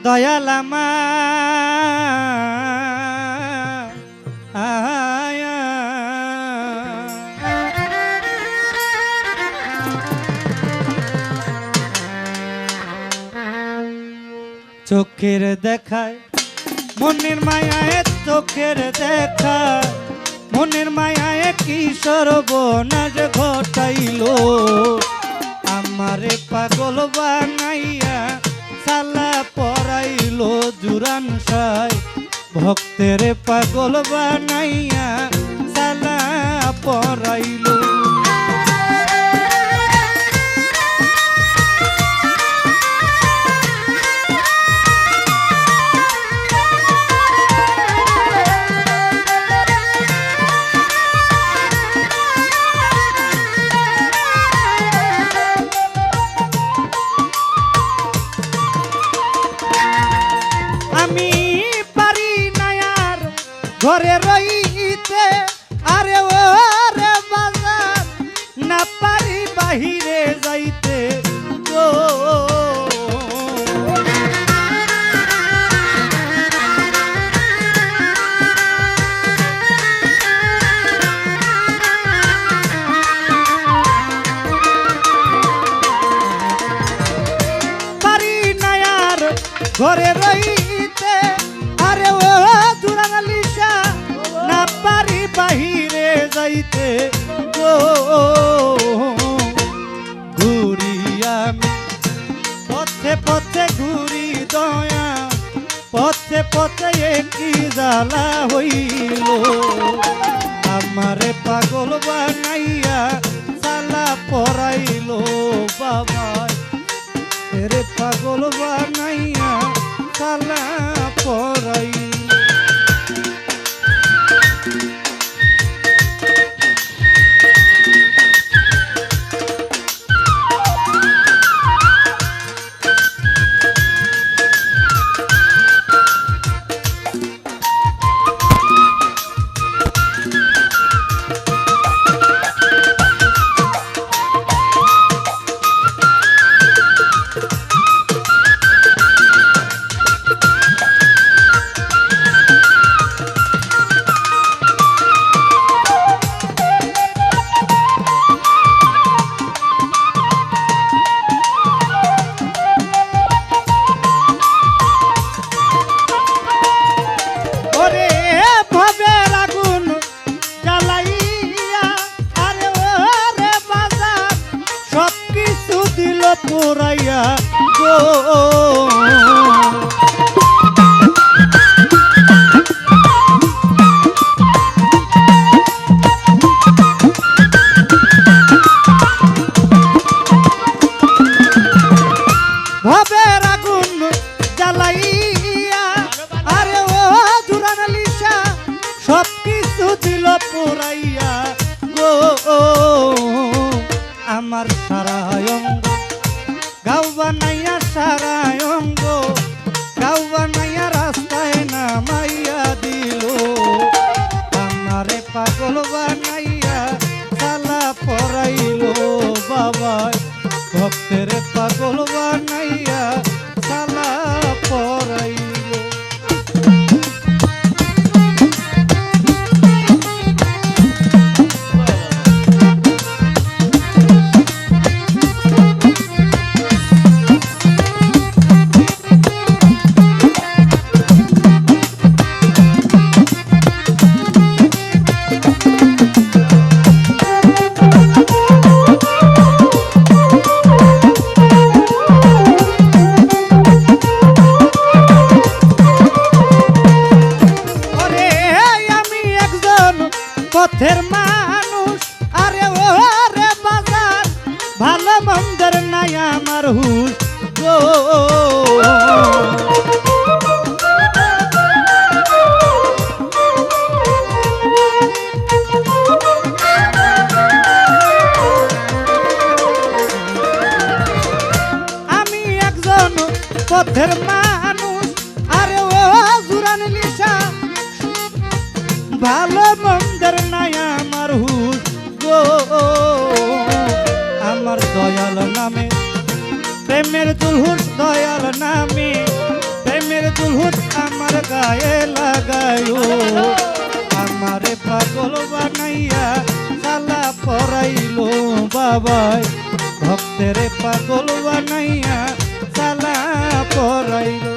দয়াল আমার চোখের দেখায় মনের মায়ায় চোখের দেখায় মনের মায়ায় কি সর্বনাশ ঘটাইলো আমারে পাগল বানাইয়া সালা পরাইলো জুরান সাই ভক্তের পাগল বানাইয়া সালা পরাইলো ঘরে রইতে আরে ও রে বাজার না পারি বাহিরে যাইতে গো পারি না আর ঘরে রইতে আরে ও দুরাঙ্গালি না পারি বাহিরে যাইতে গো ঘুরি আমি পথে পথে ঘুরি দয়া পথে পথে একই জ্বালা হইল আমারে পাগল বানাইয়া জ্বালা পরাইল বাবা রে পাগল বানাইয়া জ্বালা পরাইল পুরাইয়া গো ভবের আগুন জ্বালাইয়া আরে ও জুরান লিসা সব কিছু দিল পুরাইয়া গো আমার সারা অঙ্গ গাও বানাইয়া সারা অঙ্গ গাও বানাইয়া রাস্তায় নামাইয়া দিল আমারে পাগল বানাইয়া সালা পরাইল বাবা ভক্তের পাগল বানাইয়া সালা পরাইল পথের মানুষ আরে ও রে বাজার ভালো মন্দের নাই আমার হুশ গো আমি একজন পথের মানুষ আরে ও জুরান লিসা ভালো মন্দের নাই আমার হুশ গো আমার দয়াল নামে প্রেমের দুলহুস দয়াল নামে দুলহুত আমার গায়ে লাগায়ো আমারে পাগল বানাইয়া সালা পরাইলো বাবাই ভক্তের পাগল বানাইয়া সালা পরাইলো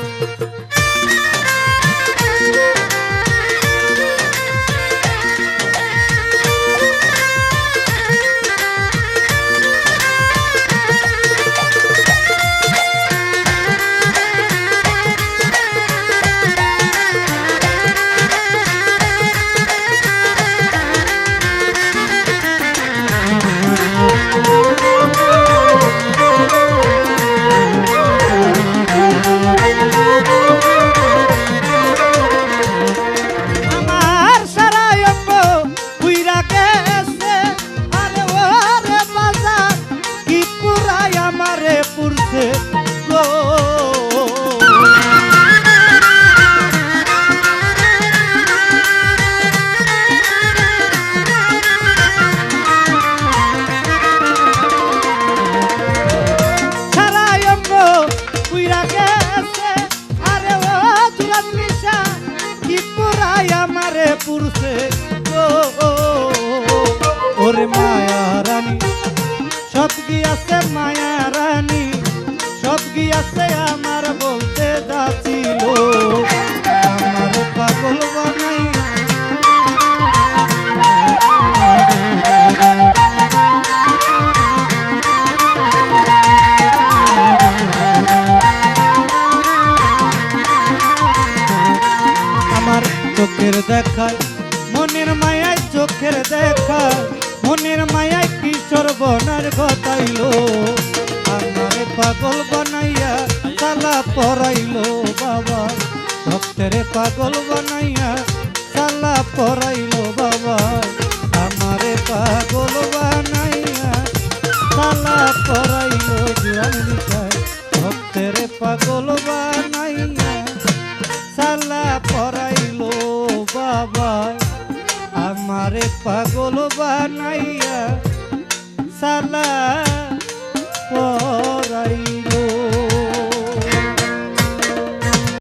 পুরুষে ওরে মায়া রানী সব গিয়াছে মায়া রানী সব গিয়াছে আমার বলতে যাচ্ছিল আমার পাগল বানাই আমার চোখের দেখায় মনের মায়ায় চোখের দেখায় মনের মায়ায় কিশোর বনার ঘটাইলো আমারে পাগল বানাইয়া সালা পরাইলো বাবা ভক্তের পাগল বানাইয়া সালা পরাইলো বাবা আমারে পাগল বানাইয়া সালা পরাইলো জুয়ান লিখায় ভক্তের পাগল বানাইয়া সালা পরাইলো বাবা আমারে পাগল বানাইয়া সালা পরাইলো